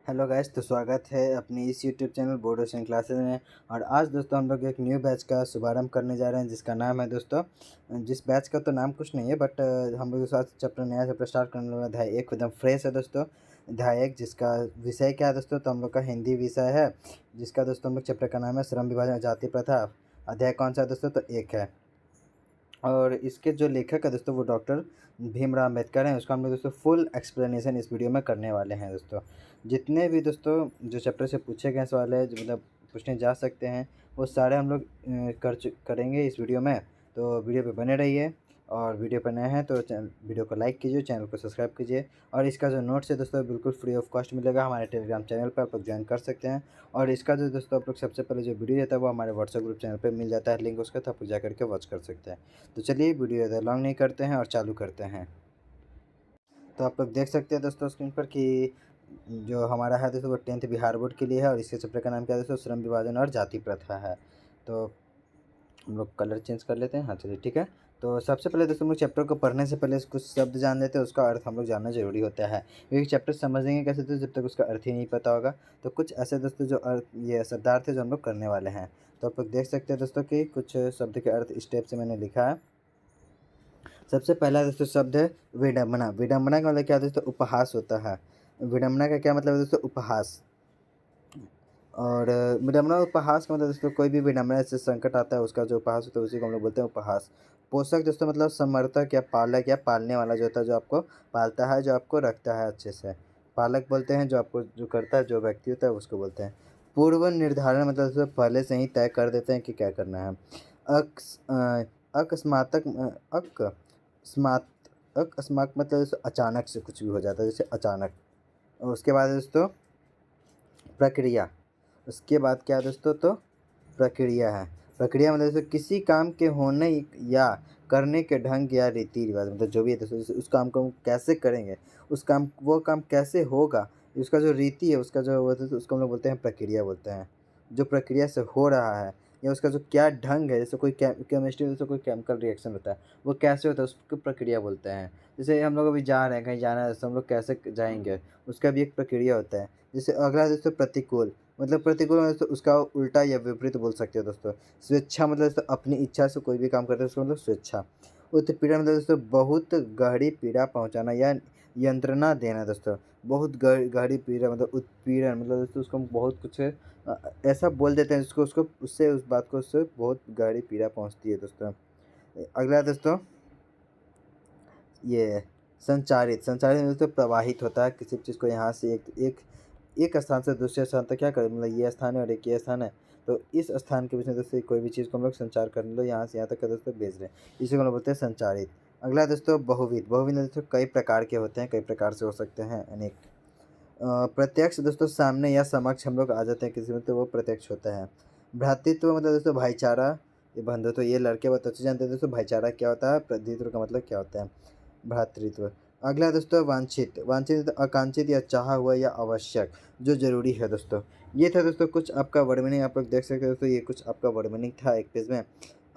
Hello guys, तो स्वागत है अपनी इस YouTube channel board ocean classes में। और आज दोस्तों हम लोग एक न्यू बैच का शुभारंभ करने जा रहे हैं, जिसका नाम है दोस्तों, जिस बैच का तो नाम कुछ नहीं है, बट हम लोग साथ चैप्टर नया चैप्टर स्टार्ट करने वाला अध्याय एक एकदम फ्रेश है दोस्तों। अध्याय एक जिसका विषय क्या है दोस्तों, तो हम लोग का हिंदी विषय है, जिसका दोस्तों हम लोग चैप्टर का नाम है श्रम विभाजन जाति प्रथा। अध्याय कौन सा है दोस्तों, तो एक है। और इसके जो लेखक है दोस्तों वो डॉक्टर भीमराव अम्बेडकर हैं। उसका हम लोग दोस्तों फुल एक्सप्लेनेशन इस वीडियो में करने वाले हैं दोस्तों। जितने भी दोस्तों जो चैप्टर से पूछे गए सवाल है, जो मतलब पूछने जा सकते हैं, वो सारे हम लोग करेंगे इस वीडियो में। तो वीडियो पे बने रहिए। और वीडियो पर नए हैं तो वीडियो को लाइक कीजिए, चैनल को सब्सक्राइब कीजिए। और इसका जो नोट्स है दोस्तों बिल्कुल फ्री ऑफ कॉस्ट मिलेगा, हमारे टेलीग्राम चैनल पर आप लोग ज्वाइन कर सकते हैं। और इसका जो दोस्तों आप लोग सबसे पहले जो वीडियो रहता है वो हमारे व्हाट्सएप ग्रुप चैनल पर मिल जाता है, लिंक उसका, तो आप लोग जा करके वॉच कर सकते हैं। तो चलिए वीडियो ज़्यादा लॉन्ग नहीं करते हैं और चालू करते हैं। तो आप लोग देख सकते हैं दोस्तों स्क्रीन पर कि जो हमारा है दोस्तों वो 10th बिहार बोर्ड के लिए है। और इसके चैप्टर का नाम क्या है दोस्तों, श्रम विभाजन और जाति प्रथा है। तो हम लोग कलर चेंज कर लेते हैं। हाँ चलिए ठीक है। तो सबसे पहले दोस्तों हम लोग चैप्टर को पढ़ने से पहले कुछ शब्द जान लेते हैं, उसका अर्थ हम लोग जानना जरूरी होता है, क्योंकि चैप्टर समझेंगे कैसे तो जब तक उसका अर्थ ही नहीं पता होगा। तो कुछ ऐसे दोस्तों जो अर्थ ये शब्दार्थ है जो हम लोग करने वाले हैं। तो आप लोग देख सकते हैं दोस्तों कि कुछ शब्द के अर्थ इस टाइप से मैंने लिखा है। सबसे पहला दोस्तों शब्द है विडंबना। विडंबना का मतलब क्या दोस्तों, उपहास होता है। विडंबना का क्या मतलब है दोस्तों, उपहास। और विडंबना उपहास का मतलब दोस्तों कोई भी विडंबना से संकट आता है, उसका जो उपहास होता है उसी को हम लोग बोलते हैं उपहास। पोषक दोस्तों मतलब समर्थक या पालक या पालने वाला जो होता है, जो आपको पालता है, जो आपको रखता है अच्छे से। पालक बोलते हैं, जो आपको जो करता है, जो व्यक्ति होता है उसको बोलते हैं। पूर्व निर्धारण मतलब दोस्तों पहले से ही तय कर देते हैं कि क्या करना है। अकस्मातक अकस्मात अकस्मात मतलब दोस्तों अचानक से कुछ भी हो जाता है, जैसे अचानक। और उसके बाद दोस्तों प्रक्रिया। उसके बाद क्या है दोस्तों, तो प्रक्रिया है। प्रक्रिया मतलब दोस्तों किसी काम के होने या करने के ढंग या रीति रिवाज, मतलब जो भी है दोस्तों, जैसे उस काम को हम कैसे करेंगे, उस काम वो काम कैसे होगा, उसका जो रीति है, उसका जो वो तो उसको हम लोग बोलते हैं प्रक्रिया बोलते हैं। जो प्रक्रिया से हो रहा है या उसका जो क्या ढंग है, जैसे कोई केमिस्ट्री में जैसे कोई केमिकल रिएक्शन होता है, वो कैसे होता है उसको प्रक्रिया बोलते हैं। जैसे हम लोग अभी जा रहे हैं, कहीं जाना है, तो हम लोग कैसे जाएंगे, उसका भी एक प्रक्रिया होता है। जैसे अगला दोस्तों प्रतिकूल। मतलब प्रतिकूल मतलब दोस्तों उसका उल्टा या विपरीत बोल सकते हो दोस्तों। स्वेच्छा मतलब दोस्तों अपनी इच्छा से कोई भी काम करते हैं उसको मतलब स्वेच्छा। उत्पीड़न मतलब दोस्तों बहुत गहरी पीड़ा पहुंचाना या यंत्रणा देना दोस्तों। बहुत गहरी पीड़ा मतलब उत्पीड़न मतलब दोस्तों उसको हम बहुत कुछ ऐसा बोल देते हैं जिसको उसको उससे उस बात को उससे बहुत गहरी पीड़ा पहुंचती है दोस्तों। अगला दोस्तों ये संचारित। संचारित मतलब दोस्तों प्रवाहित होता है किसी चीज़ को, यहाँ से एक स्थान से दूसरे स्थान तक क्या करें, मतलब ये स्थान है और एक ये स्थान है, तो इस स्थान के बीच में दोस्तों कोई भी चीज़ को हम लोग संचार कर लो, यहाँ से यहाँ तक का दोस्तों भेज रहे हैं, इसी को हम लोग बोलते हैं संचारित। अगला दोस्तों बहुविध। बहुविध दोस्तों कई प्रकार के होते हैं, कई प्रकार से हो सकते हैं, अनेक। प्रत्यक्ष दोस्तों सामने या समक्ष हम लोग आ जाते हैं किसी में, तो वो प्रत्यक्ष होता है। भ्रातृत्व मतलब दोस्तों भाईचारा, ये बंधुत्व, ये लड़के बहुत अच्छे जानते हैं दोस्तों भाईचारा क्या होता है, भ्रातृत्व का मतलब क्या होता है, भ्रातृत्व। अगला दोस्तों वांछित। वांछित आकांक्षित या चाहा हुआ या आवश्यक, जो जरूरी है दोस्तों। ये था दोस्तों कुछ आपका वर्ड मीनिंग, आप लोग देख सकते हैं दोस्तों, ये कुछ आपका वर्ड मीनिंग था एक पेज में।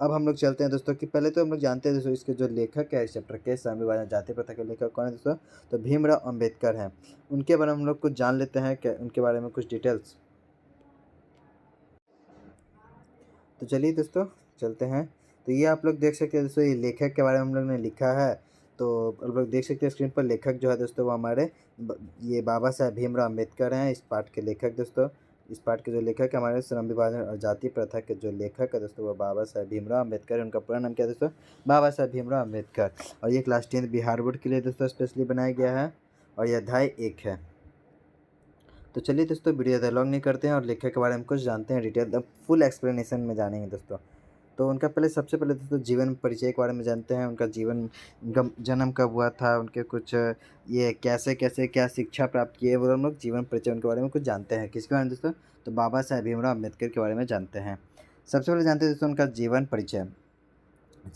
अब हम लोग चलते हैं दोस्तों कि पहले तो हम लोग जानते हैं दोस्तों इसके जो लेखक है इस चैप्टर के, श्रम विभाजन जाति प्रथा के लेखक कौन है दोस्तों, तो भीमराव अम्बेडकर हैं। उनके बारे में हम लोग कुछ जान लेते हैं, क्या उनके बारे में कुछ डिटेल्स। तो चलिए दोस्तों चलते हैं। तो ये आप लोग देख सकते हैं दोस्तों, ये लेखक के बारे में हम लोग ने लिखा है। तो आप लोग देख सकते हैं स्क्रीन पर, लेखक जो है दोस्तों वो हमारे ये बाबा साहेब भीमराव अम्बेडकर हैं, इस पाठ के लेखक दोस्तों। इस पाठ के जो लेखक है हमारे श्रम विभाजन और जाति प्रथा के जो लेखक है दोस्तों वो बाबा साहेब भीमराव अम्बेडकर है। उनका पूरा नाम क्या है दोस्तों, बाबा साहेब भीमराव अम्बेडकर। और ये क्लास 10 बिहार बोर्ड के लिए दोस्तों स्पेशली बनाया गया है। और यह अध्याय 1 है। तो चलिए दोस्तों वीडियो ज़्यादा लॉन्ग नहीं करते हैं और लेखक के बारे में कुछ जानते हैं डिटेल, अब फुल एक्सप्लेनेशन में जानेंगे दोस्तों। तो उनका पहले सबसे पहले दोस्तों जीवन परिचय के बारे में जानते हैं, उनका जीवन, उनका जन्म कब हुआ था, उनके कुछ ये कैसे कैसे क्या शिक्षा प्राप्त किए, वो हम लोग जीवन परिचय उनके बारे में कुछ जानते हैं। किसके बारे में दोस्तों, तो बाबा साहेब भीमराव अम्बेडकर के बारे में जानते हैं। सबसे पहले जानते हैं दोस्तों उनका जीवन परिचय।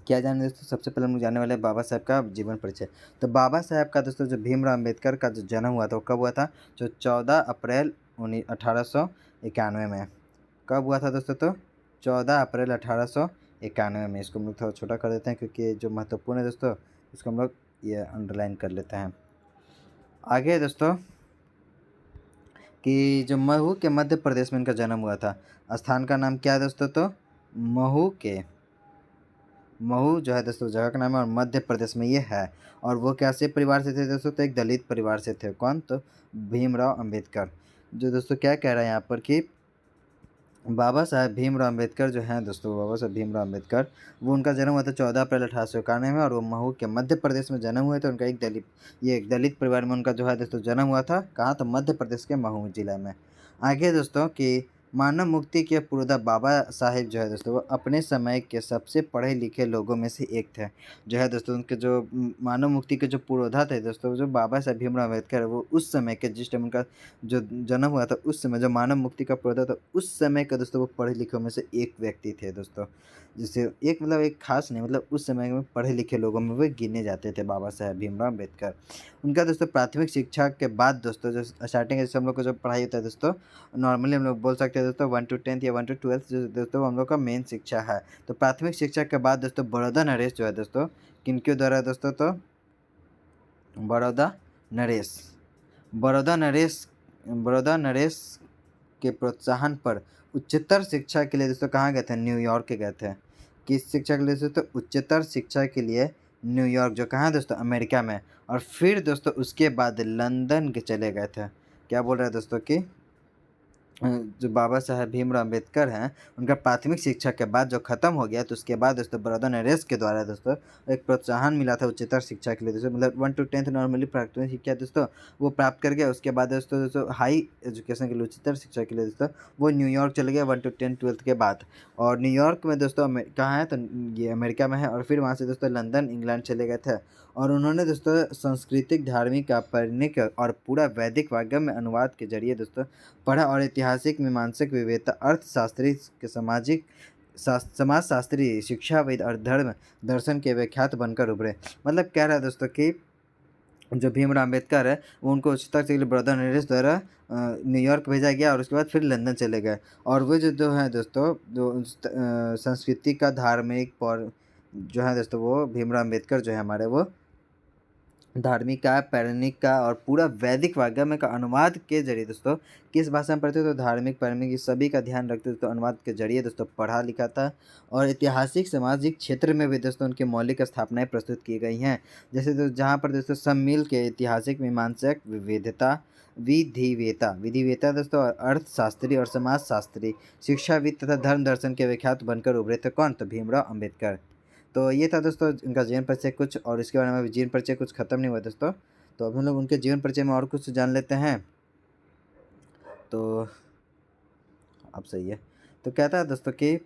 क्या जाने दोस्तों, सबसे पहले हम लोग जानने वाले हैं बाबा साहेब का जीवन परिचय। तो बाबा साहेब का दोस्तों जो भीमराव अम्बेडकर का जो जन्म हुआ था वो कब हुआ था, जो 14 अप्रैल 1891 में। कब हुआ था दोस्तों, तो 14 अप्रैल 1891 में। इसको हम लोग थोड़ा छोटा कर देते हैं क्योंकि जो महत्वपूर्ण है दोस्तों इसको हम लोग ये अंडरलाइन कर लेते हैं। आगे दोस्तों कि जो महू के मध्य प्रदेश में इनका जन्म हुआ था। स्थान का नाम क्या है दोस्तों? तो महू के महू जो है दोस्तों जगह का नाम है और मध्य प्रदेश में ये है। और वो कैसे परिवार से थे दोस्तों? तो एक दलित परिवार से थे। कौन? तो भीमराव अंबेडकर। जो दोस्तों क्या कह रहा है यहाँ पर कि बाबा साहेब भीमराव अम्बेडकर जो हैं दोस्तों, बाबा साहेब भीमराव अम्बेडकर, वो उनका जन्म हुआ था 14 अप्रैल 1891 में और वो महू के मध्य प्रदेश में जन्म हुए थे। उनका एक दलित परिवार में उनका जो है दोस्तों जन्म हुआ था। कहाँ? तो मध्य प्रदेश के महू जिला में। आगे दोस्तों कि मानव मुक्ति के पुरोधा बाबा साहेब जो है दोस्तों वो अपने समय के सबसे पढ़े लिखे लोगों में से एक थे। जो है दोस्तों उनके जो मानव मुक्ति के जो पुरोधा थे दोस्तों, जो बाबा साहेब भीमराव अम्बेडकर, वो उस समय के जिस टाइम उनका जो जन्म हुआ था उस समय, जो मानव मुक्ति का पुरोधा था उस समय का दोस्तों वो पढ़े लिखे में से एक व्यक्ति थे दोस्तों। जिससे एक मतलब एक खास नहीं, मतलब उस समय में पढ़े लिखे लोगों में वो गिने जाते थे बाबा साहेब भीमराव अम्बेडकर। उनका दोस्तों प्राथमिक शिक्षा के बाद दोस्तों जो स्टार्टिंग जैसे हम लोग को जो पढ़ाई होता है दोस्तों, नॉर्मली हम लोग बोल सकते हैं दोस्तों 1 to 10th या 1 to 12th जो दोस्तों हम लोग का मेन शिक्षा है। तो प्राथमिक शिक्षा के बाद दोस्तों बड़ौदा नरेश जो है दोस्तों, किनके द्वारा दोस्तों? तो बड़ौदा नरेश बड़ौदा नरेश के प्रोत्साहन पर उच्चतर शिक्षा के लिए दोस्तों कहाँ गए थे? न्यूयॉर्क गए थे। किस शिक्षा के लिए दोस्तों? उच्चतर शिक्षा के लिए न्यूयॉर्क, जो कहाँ है दोस्तों? अमेरिका में। और फिर दोस्तों उसके बाद लंदन के चले गए थे। क्या बोल रहे हैं दोस्तों कि जो बाबा साहेब भीमराव अम्बेडकर हैं, उनका प्राथमिक शिक्षा के बाद जो ख़त्म हो गया, तो उसके बाद दोस्तों बड़ौदा नरेश के द्वारा दोस्तों एक प्रोत्साहन मिला था उच्चतर शिक्षा के लिए दोस्तों, मतलब 1 to 10th नॉर्मली प्राथमिक शिक्षा दोस्तों वो प्राप्त कर गया। उसके बाद दोस्तों हाई एजुकेशन के लिए, उच्चतर शिक्षा के लिए दोस्तों वो न्यूयॉर्क चले गए 1 to 10 12th के बाद। और न्यूयॉर्क में दोस्तों कहाँ है? तो ये अमेरिका में है। और फिर वहाँ से दोस्तों लंदन इंग्लैंड चले गए थे। और उन्होंने दोस्तों सांस्कृतिक, धार्मिक, व्याकरणिक और पूरा वैदिक वाग्यम में अनुवाद के जरिए दोस्तों पढ़ा और ऐतिहासिक, मीमांसक, विवेकता, अर्थशास्त्री के समाजशास्त्री, शिक्षाविद और धर्म दर्शन के विख्यात बनकर उभरे। मतलब कह रहा है दोस्तों कि जो भीमराव अम्बेडकर है वो उनको उच्चतर शिक्षा के लिए बड़ौदा नरेश द्वारा न्यूयॉर्क भेजा गया और उसके बाद फिर लंदन चले गए। और वो जो है दोस्तों जो संस्कृति का, धार्मिक और जो है दोस्तों वो भीमराव अम्बेडकर जो है हमारे, वो धार्मिक का, पौराणिक का और पूरा वैदिक वाग्यम का अनुवाद के जरिए दोस्तों किस भाषा में पढ़ते? तो धार्मिक, पौराणिक सभी का ध्यान रखते दोस्तों अनुवाद के जरिए दोस्तों पढ़ा लिखा था। और ऐतिहासिक, सामाजिक क्षेत्र में भी दोस्तों उनकी मौलिक स्थापनाएं प्रस्तुत की गई हैं। जैसे जहाँ पर दोस्तों सम्मिल के ऐतिहासिक, मीमांसक, विधिवेता दोस्तों और अर्थशास्त्री और समाजशास्त्री, शिक्षाविद तथा धर्म दर्शन के विख्यात बनकर उभरे थे। कौन? तो भीमराव अम्बेडकर। तो ये था दोस्तों इनका जीवन परिचय कुछ, और इसके बारे में अभी जीवन परिचय कुछ ख़त्म नहीं हुआ दोस्तों। तो अब हम लोग उनके जीवन परिचय में और कुछ जान लेते हैं। तो अब सही है। तो कहता है दोस्तों कि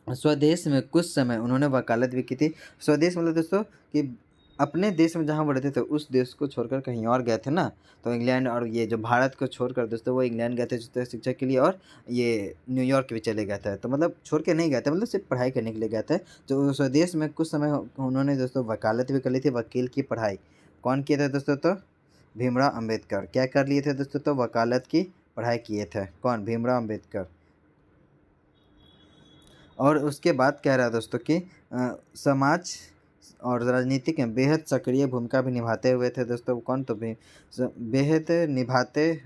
स्वदेश में कुछ समय उन्होंने वकालत भी की थी। स्वदेश मतलब दोस्तों कि अपने देश में जहाँ वो रहते थे उस देश को छोड़कर कहीं और गए थे ना, तो इंग्लैंड और ये जो भारत को छोड़कर दोस्तों वो इंग्लैंड गए थे उच्चतर शिक्षा के लिए, और ये न्यूयॉर्क भी चले गए थे। तो मतलब छोड़ के नहीं गए थे, मतलब सिर्फ पढ़ाई करने के लिए गए थे। तो स्वदेश में कुछ समय उन्होंने दोस्तों वकालत भी कर ली थी, वकील की पढ़ाई। कौन किए थे दोस्तों? तो भीमराव अम्बेडकर। क्या कर लिए थे दोस्तों? तो वकालत की पढ़ाई किए थे। कौन? भीमराव अम्बेडकर। और उसके बाद कह रहा है दोस्तों कि समाज और राजनीतिक में बेहद सक्रिय भूमिका भी निभाते हुए थे दोस्तों। कौन? तो बेहद निभाते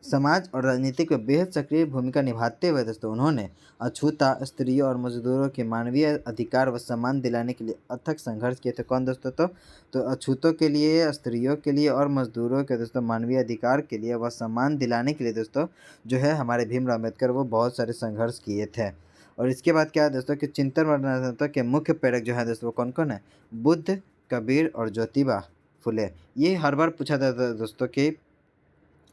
समाज और राजनीतिक में बेहद सक्रिय भूमिका निभाते हुए दोस्तों उन्होंने अछूता, स्त्रियों और मजदूरों के मानवीय अधिकार व सम्मान दिलाने के लिए अथक संघर्ष किए थे। कौन दोस्तों? तो अछूतों के लिए, स्त्रियों के लिए और मजदूरों के दोस्तों मानवीय अधिकार के लिए व सम्मान दिलाने के लिए दोस्तों जो है हमारे भीमराव अम्बेडकर वो बहुत सारे संघर्ष किए थे। और इसके बाद क्या है दोस्तों कि चिंतन वर्णनात्मक के मुख्य प्रेरक जो है दोस्तों वो कौन कौन है? बुद्ध, कबीर और ज्योतिबा फुले। ये हर बार पूछा जाता है दोस्तों कि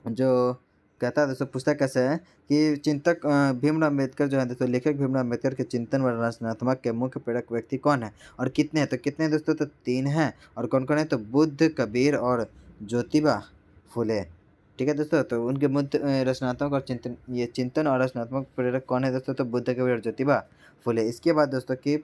जो कहता है दोस्तों, पूछता कैसे है कि चिंतक भीमराव अम्बेडकर जो है दोस्तों, लेखक भीमराव अम्बेडकर के चिंतन व रचनात्मक के मुख्य प्रेरक व्यक्ति कौन है और कितने हैं? तो कितने हैं दोस्तों? तो 3 हैं। और कौन कौन है? तो बुद्ध, कबीर और ज्योतिबा फुले। ठीक है दोस्तों, तो उनके रचनात्मक और चिंतन और रचनात्मक प्रेरक कौन है दोस्तों? तो बुद्ध, कबीर और ज्योतिबा फुले। इसके बाद दोस्तों कि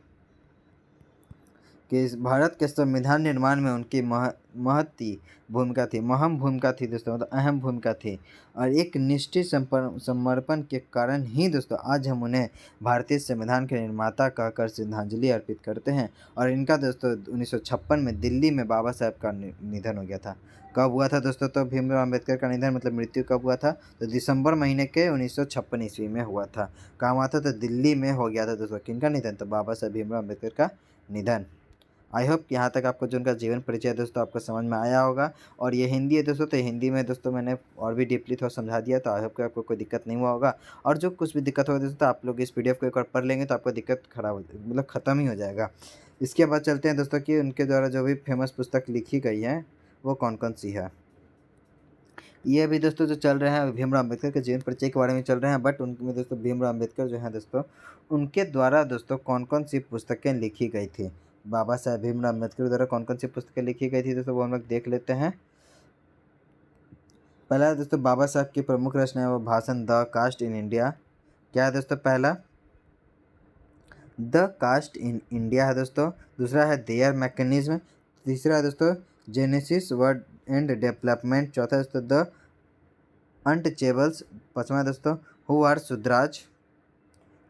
इस भारत के संविधान निर्माण में उनकी महती भूमिका थी, महम भूमिका थी दोस्तों, मतलब अहम भूमिका थी। और एक निष्ठित समर्पण के कारण ही दोस्तों आज हम उन्हें भारतीय संविधान के निर्माता कहकर श्रद्धांजलि अर्पित करते हैं। और इनका दोस्तों 1956 में दिल्ली में बाबा साहब का निधन हो गया था। कब हुआ था दोस्तों? तो भीमराव अम्बेडकर का निधन मतलब मृत्यु कब हुआ था? तो दिसंबर महीने के 1956 ईस्वी में हुआ था। कहाँ हुआ था? तो दिल्ली में हो गया था दोस्तों। किनका निधन? तो बाबा साहब भीमराव अम्बेडकर का निधन। आई होप यहाँ तक आपको जो उनका जीवन परिचय है दोस्तों आपको समझ में आया होगा। और ये हिंदी है दोस्तों, तो हिंदी में दोस्तों मैंने और भी डीपली थोड़ा समझा दिया, तो आई होप कि आपको कोई दिक्कत नहीं हुआ होगा। और जो कुछ भी दिक्कत होगा दोस्तों, तो आप लोग इस पीडीएफ को एक बार पढ़ लेंगे तो आपको दिक्कत खराब मतलब ख़त्म ही हो जाएगा। इसके बाद चलते हैं दोस्तों कि उनके द्वारा जो भी फेमस पुस्तक लिखी गई है वो कौन कौन सी है। ये अभी दोस्तों जो चल रहे हैं भीमराव अम्बेडकर के जीवन परिचय के बारे में चल रहे हैं, बट उनमें दोस्तों भीमराव अम्बेडकर जो हैं दोस्तों, उनके द्वारा दोस्तों कौन कौन सी पुस्तकें लिखी गई थी। बाबा साहेब भीमराव अम्बेडकर द्वारा कौन कौन सी पुस्तकें लिखी गई थी दोस्तों, वो हम लोग देख लेते हैं। पहला दोस्तों बाबा साहब की प्रमुख रचना है वो भाषण द कास्ट इन इंडिया। क्या है दोस्तों? पहला द कास्ट इन इंडिया है दोस्तों। दूसरा है देयर मैकेनिज्म। तीसरा है दोस्तों जेनेसिस वर्ड एंड डेवलपमेंट। चौथा है दोस्तों द अनटचेबल्स। पाँचवा दोस्तों हु आर सुद्राज।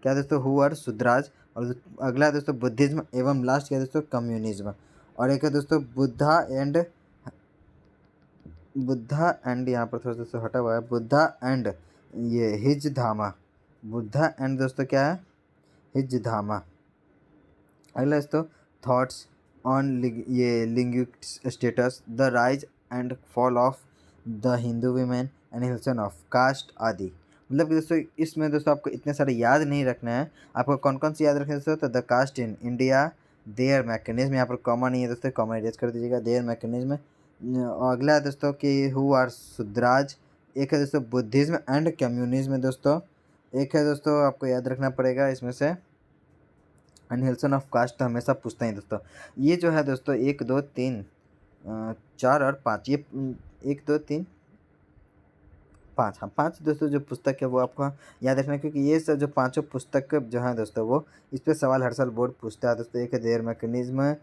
क्या दोस्तों? Who are Shudras. और अगला दोस्तों बुद्धिज्म। एवं लास्ट क्या दोस्तों? कम्युनिज्म। और एक है दोस्तों बुद्धा एंड यहाँ पर थोड़ा दोस्तों हटा हुआ है, बुद्धा एंड ये हिज धामा। बुद्धा एंड दोस्तों क्या है? हिज धामा। अगला दोस्तों थॉट्स ऑन ये linguistic status, the rise and fall of the Hindu women, annihilation of caste आदि। मतलब कि दोस्तों इसमें दोस्तों आपको इतने सारे याद नहीं रखना है। आपको कौन कौन सी याद रखना है दोस्तों? तो the caste in India, their mechanism, यहाँ पर कॉमा नहीं है दोस्तों, कॉमा इरेज कर दीजिएगा, देयर मैकेनिज्म। और अगला है दोस्तों कि हु आर सुद्राज। एक है दोस्तों बुद्धिज्म एंड कम्युनिज्म दोस्तों। एक है दोस्तों आपको याद रखना पड़ेगा इसमें से एनिहिलेशन ऑफ कास्ट, तो हमेशा पूछते हैं दोस्तों। ये जो है दोस्तों 1 2 3 4 और 5, ये 1 2 3 5, हाँ 5 दोस्तों जो पुस्तक है वो आपको याद रखना है, क्योंकि ये सब जो पांचों पुस्तक जो हैं दोस्तों वो इस पर सवाल हर साल बोर्ड पूछता है दोस्तों। एक है देयर मैकेनिज्म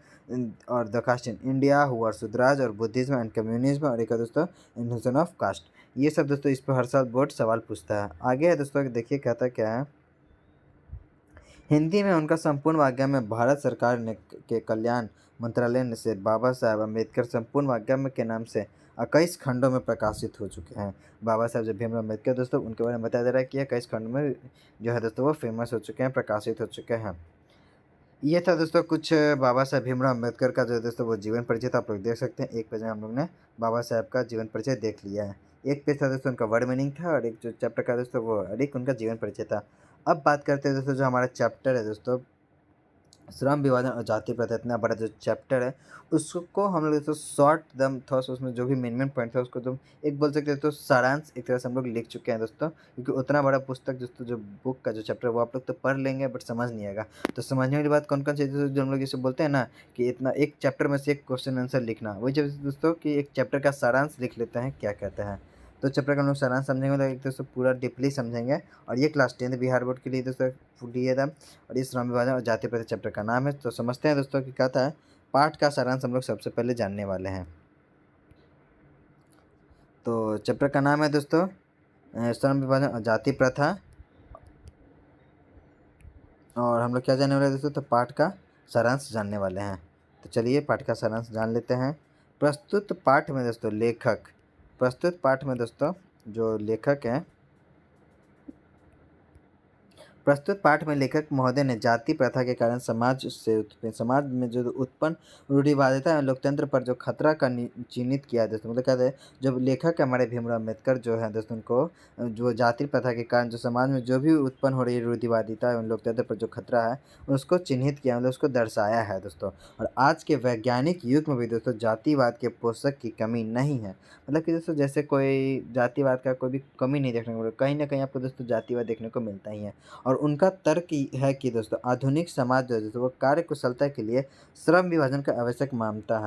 और the caste in India, who are Shudras और बुद्धिज्म एंड कम्युनिज्म, और एक है दोस्तों एनिहिलेशन ऑफ कास्ट। ये सब दोस्तों इस पर हर साल बोर्ड सवाल पूछता है। आगे है दोस्तों देखिए कहता क्या है। हिंदी में उनका संपूर्ण वाग्यम में भारत सरकार ने के कल्याण मंत्रालय ने से बाबा साहेब अम्बेडकर संपूर्ण वाग्यम के नाम से 21 खंडों में प्रकाशित हो चुके हैं। बाबा साहेब जो भीमराव अम्बेडकर दोस्तों उनके बारे में बताया जा रहा है कि 21 खंड में जो है दोस्तों वो फेमस हो चुके हैं, प्रकाशित हो चुके हैं। ये था दोस्तों कुछ बाबा साहेब भीमराव अम्बेडकर का जो दोस्तों वो जीवन परिचय था। आप लोग देख सकते हैं एक पेज में हम लोग ने बाबा साहेब का जीवन परिचय देख लिया है। एक पेज था दोस्तों उनका वर्ड मीनिंग था, और एक जो चैप्टर का दोस्तों वो एक उनका जीवन परिचय था। अब बात करते हैं दोस्तों जो हमारा चैप्टर है दोस्तों श्रम विभाजन और जाति प्रथा, इतना बड़ा जो चैप्टर है उसको हम लोग दोस्तों शॉर्ट दम थोड़ा सा उसमें जो भी मेन पॉइंट था उसको तुम एक बोल सकते हो तो सारांश एक तरह से हम लोग लिख चुके हैं दोस्तों। क्योंकि उतना बड़ा पुस्तक दोस्तों जो बुक का जो चैप्टर वो आप लोग तो पढ़ लेंगे बट समझ नहीं आएगा। तो समझने वाली बात कौन कौन सी जो हम लोग जैसे बोलते हैं ना कि इतना एक चैप्टर में से एक क्वेश्चन आंसर लिखना, वही जब दोस्तों कि एक चैप्टर का सारांश लिख लेते हैं क्या कहते हैं। तो चैप्टर का हम लोग सारांश समझेंगे तो एक दोस्तों पूरा डीपली समझेंगे। और ये क्लास 10 बिहार बोर्ड के लिए दोस्तों फुली है। और इस श्रम विभाजन और जाति प्रथा चैप्टर का नाम है। तो समझते हैं दोस्तों कि क्या था। पाठ का सारांश हम लोग सबसे पहले जानने वाले हैं। तो चैप्टर का नाम है दोस्तों श्रम विभाजन और जाति प्रथा। और हम लोग क्या जानने वाले हैं दोस्तों? तो पाठ का सारांश जानने वाले हैं। तो चलिए पाठ का सारांश जान लेते हैं। प्रस्तुत पाठ में दोस्तों जो लेखक हैं, प्रस्तुत पाठ में लेखक महोदय ने जाति प्रथा के कारण समाज में जो उत्पन्न रूढ़िवादिता एवं लोकतंत्र पर जो खतरा का चिन्हित किया है दोस्तों। मतलब कहते हैं जब लेखक हमारे भीमराव अम्बेडकर जो है दोस्तों उनको जो जाति प्रथा के कारण जो समाज में जो भी उत्पन्न हो रही रूढ़िवादिता एवं लोकतंत्र पर जो खतरा है उसको चिन्हित किया, मतलब उसको दर्शाया है दोस्तों। और आज के वैज्ञानिक युग में भी दोस्तों जातिवाद के पोषक की कमी नहीं है। मतलब कि दोस्तों जैसे कोई जातिवाद का कोई भी कमी नहीं देखने को मिलेगा, कहीं ना कहीं आपको दोस्तों जातिवाद देखने को मिलता ही है। और उनका तर्क है कि दोस्तों आधुनिक समाज जो है दोस्तों वो कार्य कुशलता के लिए श्रम विभाजन का आवश्यक मानता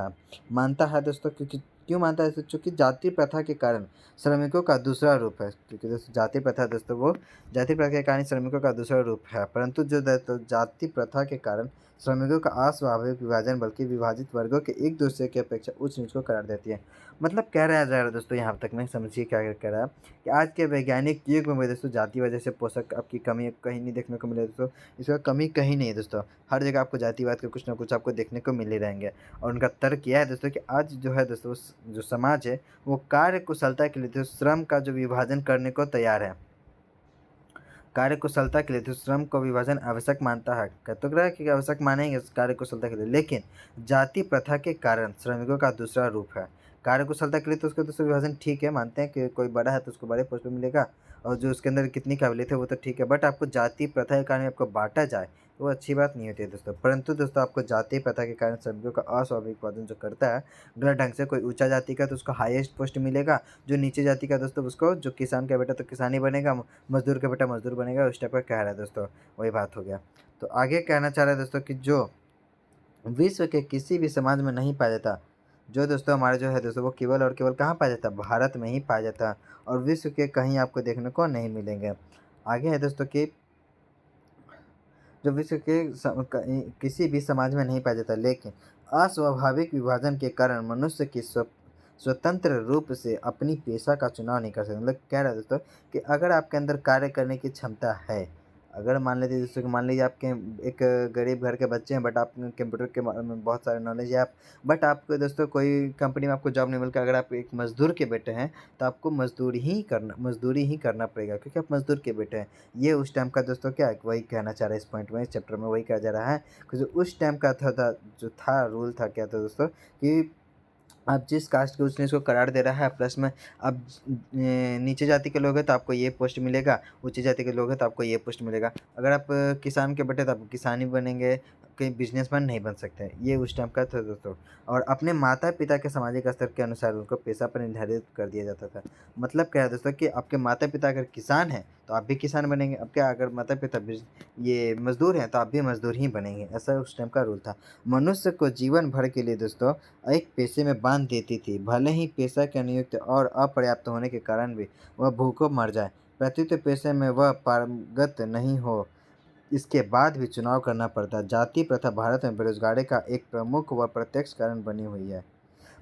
है दोस्तों। क्योंकि क्यों मानता है? क्योंकि जाति प्रथा के कारण श्रमिकों का दूसरा रूप है। क्योंकि दोस्तों जाति प्रथा दोस्तों वो जाति प्रथा के कारण श्रमिकों का दूसरा रूप है, परंतु जो दोस्तों जाति प्रथा के कारण श्रमिकों का अस्वाभाविक विभाजन बल्कि विभाजित वर्गों के एक दूसरे की अपेक्षा उच्च नीच को करार देती है। मतलब कह रहा जा रहा है दोस्तों यहाँ तक में समझिए क्या कह रहा है कि आज के वैज्ञानिक युग में दोस्तों जाति वजह से पोषक आपकी कमी कहीं नहीं देखने को मिले दोस्तों। इसका कमी कहीं नहीं है दोस्तों, हर जगह आपको जातिवाद के कुछ ना कुछ आपको देखने को मिल ही रहेंगे। और उनका तर्क यह है दोस्तों कि आज जो है दोस्तों जो समाज है वो कार्य कुशलता के लिए तो श्रम का जो विभाजन करने को तैयार है। कार्य कुशलता के लिए तो श्रम को विभाजन आवश्यक मानता है। तो ग्रह की आवश्यक मानेंगे कार्य कुशलता के लिए, लेकिन जाति प्रथा के कारण श्रमिकों का दूसरा रूप है। कार्य कुशलता के लिए तो उसका दूसरा विभाजन ठीक है, मानते हैं कि कोई बड़ा है तो उसको बड़े पोस्ट पे मिलेगा, और जो उसके अंदर कितनी काबिलियत है वो तो ठीक है, बट आपको जाति प्रथा के कारण आपको बांटा जाए तो वो अच्छी बात नहीं होती है दोस्तों। परंतु दोस्तों आपको जाति प्रथा के कारण श्रमिकों का अस्वाभाविक वर्धन जो करता है गलत ढंग से, कोई ऊंचा जाति का तो उसको हाईएस्ट पोस्ट मिलेगा, जो नीचे जाति का दोस्तों उसको, जो किसान का बेटा तो किसान ही बनेगा, मजदूर का बेटा मजदूर बनेगा, उस टाइप का कह रहा है दोस्तों। वही बात हो गया। तो आगे कहना चाह रहा है दोस्तों कि जो विश्व के किसी भी समाज में नहीं पाया जाता, जो दोस्तों हमारे जो है दोस्तों वो केवल और केवल कहाँ पाया जाता है, भारत में ही पाया जाता है, और विश्व के कहीं आपको देखने को नहीं मिलेंगे। आगे है दोस्तों कि जो विश्व के किसी भी समाज में नहीं पाया जाता, लेकिन अस्वाभाविक विभाजन के कारण मनुष्य की स्वतंत्र रूप से अपनी पेशा का चुनाव नहीं कर सकते। मतलब कह रहा है दोस्तों कि अगर आपके अंदर कार्य करने की क्षमता है, अगर मान लेते दोस्तों कि मान लीजिए आपके एक गरीब घर के बच्चे हैं, बट आप कंप्यूटर के बारे में बहुत सारे नॉलेज है, आप बट आपको दोस्तों कोई कंपनी में आपको जॉब नहीं मिलकर, अगर आप एक मजदूर के बेटे हैं तो आपको मजदूरी ही करना पड़ेगा, क्योंकि आप मजदूर के बेटे हैं। ये उस टाइम का दोस्तों क्या है, वही कहना चाह रहा है इस पॉइंट में, इस चैप्टर में वही कहा जा रहा है कि जो उस टाइम का जो था रूल था, क्या था दोस्तों कि आप जिस कास्ट के उसने इसको करार दे रहा है, प्लस में अब नीचे जाति के लोग हैं तो आपको ये पोस्ट मिलेगा, ऊंची जाति के लोग हैं तो आपको ये पोस्ट मिलेगा। अगर आप किसान के बेटे तो आप किसान ही बनेंगे, कहीं बिजनेसमैन नहीं बन सकते। ये उस टाइम का था दोस्तों। और अपने माता पिता के सामाजिक स्तर के अनुसार उनको पेशा पर निर्धारित कर दिया जाता था। मतलब क्या है दोस्तों कि आपके माता पिता अगर किसान हैं तो आप भी किसान बनेंगे, अब क्या अगर माता पिता ये मजदूर हैं तो आप भी मजदूर ही बनेंगे, ऐसा उस टाइम का रूल था। मनुष्य को जीवन भर के लिए दोस्तों एक पेशे में बांध देती थी, भले ही पेशा के अनुयुक्त और अपर्याप्त होने के कारण भी वह भूखों मर जाए। प्रत्युत पेशे में वह पारंगत नहीं हो, इसके बाद भी चुनाव करना पड़ता। जाति प्रथा भारत में बेरोजगारी का एक प्रमुख व प्रत्यक्ष कारण बनी हुई है।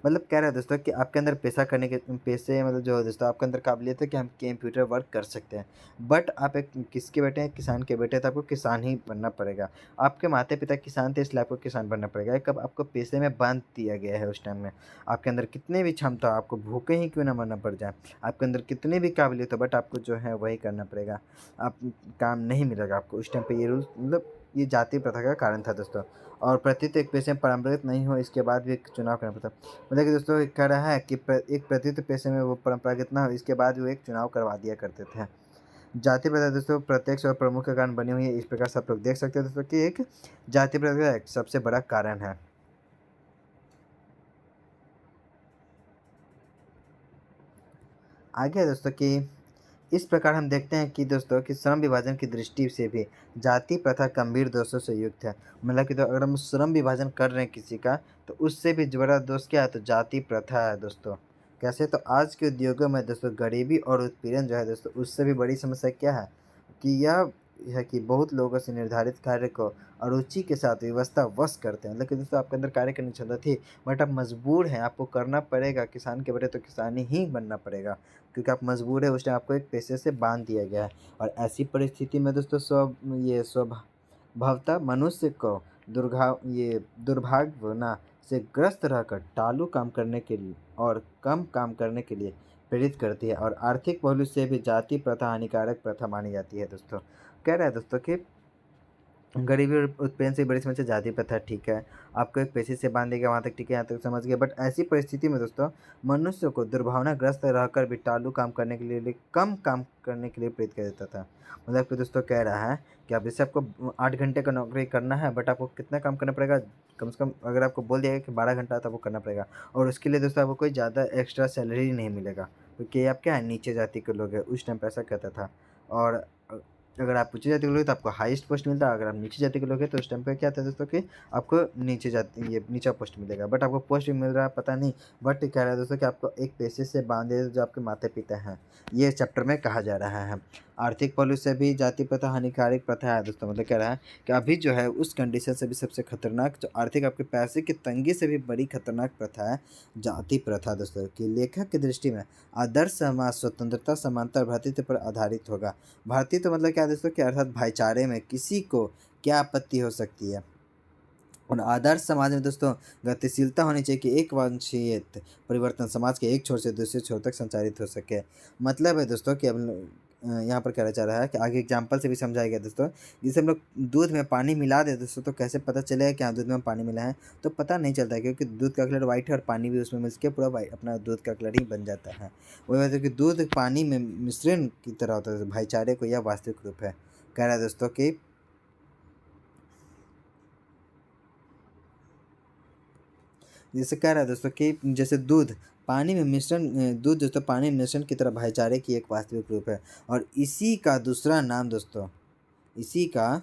मतलब कह रहा है दोस्तों कि आपके अंदर पैसे मतलब जो है दोस्तों आपके अंदर काबिलियत है कि हम कंप्यूटर वर्क कर सकते हैं, बट आप एक किसके बेटे हैं, किसान के बेटे हैं, तो आपको किसान ही बनना पड़ेगा। आपके माता पिता किसान थे इसलिए आपको किसान बनना पड़ेगा। कब आपको पैसे में बांध दिया गया है उस टाइम में, आपके अंदर कितनी भी क्षमता हो, आपको भूखे ही क्यों ना मरना पड़ जाए, आपके अंदर कितनी भी काबिलियत हो, बट आपको जो है वही करना पड़ेगा, आप काम नहीं मिलेगा आपको उस टाइम पे। ये रूल मतलब ये जाति प्रथा का कारण था दोस्तों। और प्रत्युत एक पेशे में परम्परागत नहीं हो, इसके बाद भी एक चुनाव करना पड़ता। मतलब कि दोस्तों एक कह रहा है कि एक प्रत्युत पेशे में वो परंपरागत ना हो, इसके बाद वो एक चुनाव करवा दिया करते थे। जाति प्रथा दोस्तों प्रत्यक्ष और प्रमुख कारण बनी हुई है, इस प्रकार से आप लोग देख सकते हैं दोस्तों कि एक जाति प्रथा का एक सबसे बड़ा कारण है। आगे है दोस्तों कि इस प्रकार हम देखते हैं कि दोस्तों कि श्रम विभाजन की दृष्टि से भी जाति प्रथा गंभीर दोषों से युक्त है। मतलब कि तो अगर हम श्रम विभाजन कर रहे हैं किसी का, तो उससे भी बड़ा दोष क्या है, तो जाति प्रथा है दोस्तों। कैसे, तो आज के उद्योगों में दोस्तों गरीबी और उत्पीड़न जो है दोस्तों, उससे भी बड़ी समस्या क्या है कि यह है कि बहुत लोगों से निर्धारित कार्य को अरुचि के साथ व्यवस्था वश करते हैं। मतलब कि दोस्तों आपके अंदर कार्य करने की क्षमता थी, बट आप मजबूर हैं, आपको करना पड़ेगा, किसान के बेटे तो किसान ही बनना पड़ेगा, क्योंकि आप मजबूर है, उस टाइम आपको एक पेशे से बांध दिया गया है। और ऐसी परिस्थिति में दोस्तों स्वभावतः मनुष्य को दुर्भाग्यवना से ग्रस्त रहकर टालू काम करने के लिए और कम काम करने के लिए प्रेरित करती है। और आर्थिक पहलू से भी जाति प्रथा हानिकारक प्रथा मानी जाती है दोस्तों। कह रहा है दोस्तों कि गरीबी और उत्पीड़न से बड़ी समस्या जाति प्रथा ठीक है, आपको एक पेशे से बांध देगा, वहाँ तक ठीक है, यहाँ तक समझ गए। बट ऐसी परिस्थिति में दोस्तों मनुष्य को दुर्भावनाग्रस्त रहकर भी टालू काम करने के लिए कम काम करने के लिए प्रेरित कर देता था। मतलब कि दोस्तों कह रहा है कि अब जैसे आपको 8 घंटे का नौकरी करना है, बट आपको कितना काम करना पड़ेगा, कम से कम अगर आपको बोल दिया गया कि 12 घंटा तो आपको करना पड़ेगा, और उसके लिए दोस्तों आपको कोई ज़्यादा एक्स्ट्रा सैलरी नहीं मिलेगा, क्योंकि आप क्या है, नीचे जाति के लोग हैं, उस टाइम पे ऐसा कहता था। और अगर आप ऊँची जाति के लोग हैं तो आपको हाईएस्ट पोस्ट मिलता है, अगर आप नीची जाति के लोग हैं तो उस टाइम पे क्या था दोस्तों कि आपको नीचा पोस्ट मिलेगा, बट आपको पोस्ट भी मिल रहा है पता नहीं। बट कह रहा है दोस्तों कि आपको एक पेशे से बांधे जो आपके माता पिता हैं, ये चैप्टर में कहा जा रहा है। आर्थिक पहलू से भी जाति प्रथा हानिकारक प्रथा है दोस्तों। मतलब कह रहा है कि अभी जो है उस कंडीशन से भी सबसे खतरनाक, जो आर्थिक आपके पैसे की तंगी से भी बड़ी खतरनाक प्रथा है जाति प्रथा दोस्तों। कि लेखक की दृष्टि में आदर्श समाज स्वतंत्रता, समानता और भ्रातृत्व पर आधारित होगा। भारतीय तो मतलब क्या है दोस्तों कि अर्थात भाईचारे में किसी को क्या आपत्ति हो सकती है, और आदर्श समाज में दोस्तों गतिशीलता होनी चाहिए कि एक वांछित परिवर्तन समाज के एक छोर से दूसरे छोर तक संचारित हो सके। मतलब है दोस्तों कि यहाँ पर कहना चाह रहा है कि आगे एग्जाम्पल से भी समझाया गया दोस्तों। जैसे हम लोग दूध में पानी मिला दें दोस्तों, तो कैसे पता चलेगा कि हाँ दूध में हम पानी मिलाएं? तो पता नहीं चलता है, क्योंकि दूध का कलर वाइट है और पानी भी उसमें मिल के पूरा वाइट अपना दूध का कलर ही बन जाता है। वही बात है कि दूध पानी में मिश्रण की तरह होता है। भाईचारे को यह वास्तविक रूप है। कह रहा है दोस्तों कि जैसे कह रहा है दोस्तों कि जैसे दूध दोस्तों पानी में मिश्रण की तरह भाईचारे की एक वास्तविक रूप है। और इसी का दूसरा नाम इसी का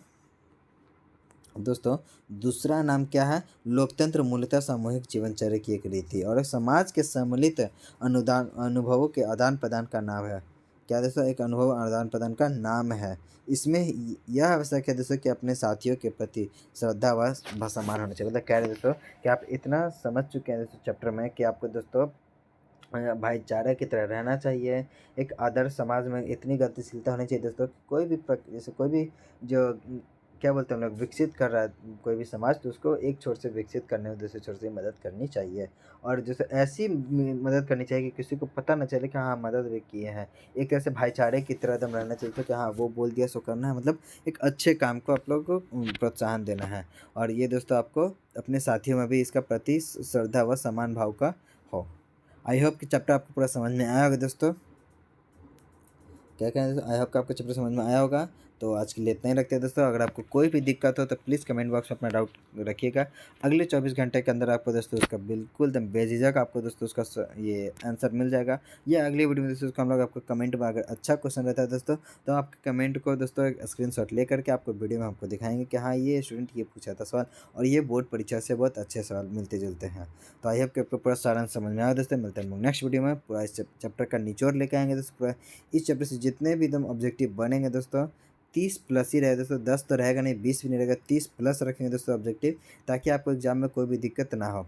दोस्तों दूसरा नाम क्या है? लोकतंत्र मूलतः सामूहिक जीवनचर्या की एक रीति और समाज के सम्मिलित अनुदान अनुभवों के आदान प्रदान का नाम है। क्या दोस्तों? एक अनुभव आदान प्रदान का नाम है। इसमें यह आवश्यक है दोस्तों कि अपने साथियों के प्रति श्रद्धा व सम्मान होना चाहिए। मतलब कह रहे दोस्तों कि आप इतना समझ चुके हैं दोस्तों चैप्टर में कि आपको दोस्तों भाईचारे की तरह रहना चाहिए। एक आदर्श समाज में इतनी गतिशीलता होनी चाहिए दोस्तों कि जैसे कोई भी जो क्या बोलते हैं हम लोग विकसित कर रहा है कोई भी समाज, तो उसको एक छोर से विकसित करने में दूसरे छोर से मदद करनी चाहिए। और जैसे ऐसी मदद करनी चाहिए कि किसी को पता ना चले कि हाँ मदद भी किए हैं। एक तरह से भाईचारे की तरह एकदम रहना चाहिए कि हाँ वो बोल दिया सो करना है। मतलब एक अच्छे काम को आप लोग को प्रोत्साहन देना है। और ये दोस्तों आपको अपने साथियों में भी इसका प्रति श्रद्धा व समान भाव का हो। आई होप कि चैप्टर आपको पूरा समझ में आया होगा दोस्तों। क्या कहें दोस्तों, आई होप कि आपको चैप्टर समझ में आया होगा। तो आज के लिए इतना ही रखते हैं दोस्तों। अगर आपको कोई भी दिक्कत हो तो प्लीज़ कमेंट बॉक्स में अपना डाउट रखिएगा। अगले 24 घंटे के अंदर आपको दोस्तों उसका बिल्कुल एकदम बेझिझक आपको दोस्तों उसका ये आंसर मिल जाएगा। या अगली वीडियो में दोस्तों उसको हम लोग आपको कमेंट में अगर अच्छा क्वेश्चन रहता है दोस्तों, तो आपके कमेंट को दोस्तों एक स्क्रीनशॉट ले करके आपको वीडियो में हमको दिखाएंगे कि हाँ ये स्टूडेंट ये पूछा था सवाल, और ये बोर्ड परीक्षा से बहुत अच्छे सवाल मिलते जुलते हैं। तो आई होप कि आपको पूरा सारांश समझ में आया दोस्तों। मिलते हैं नेक्स्ट वीडियो में पूरा इस चैप्टर का निचोड़ लेके आएंगे दोस्तों। पूरा इस चैप्टर से जितने भी एकदम ऑब्जेक्टिव बनेंगे दोस्तों 30 प्लस ही रहे दोस्तों। 10 तो रहेगा नहीं, 20 भी नहीं रहेगा, 30 प्लस रखेंगे दोस्तों ऑब्जेक्टिव, ताकि आपको एग्जाम में कोई भी दिक्कत ना हो।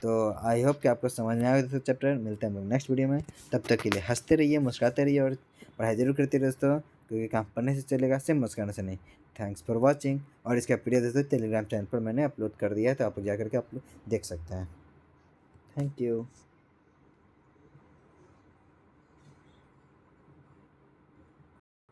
तो आई होप कि आपको समझ में आएगा दोस्तों चैप्टर। मिलते हैं हम लोग नेक्स्ट वीडियो में। तब तक के लिए हंसते रहिए, मुस्कुराते रहिए और पढ़ाई जरूर करते रहिए दोस्तों, क्योंकि काम पढ़ने से चलेगा, सिर्फ मुस्कुराने से नहीं। Thanks for watching. और इसका पीडीएफ दोस्तों टेलीग्राम चैनल पर मैंने अपलोड कर दिया है, तो आप जा करके आप देख सकते हैं। Thank you.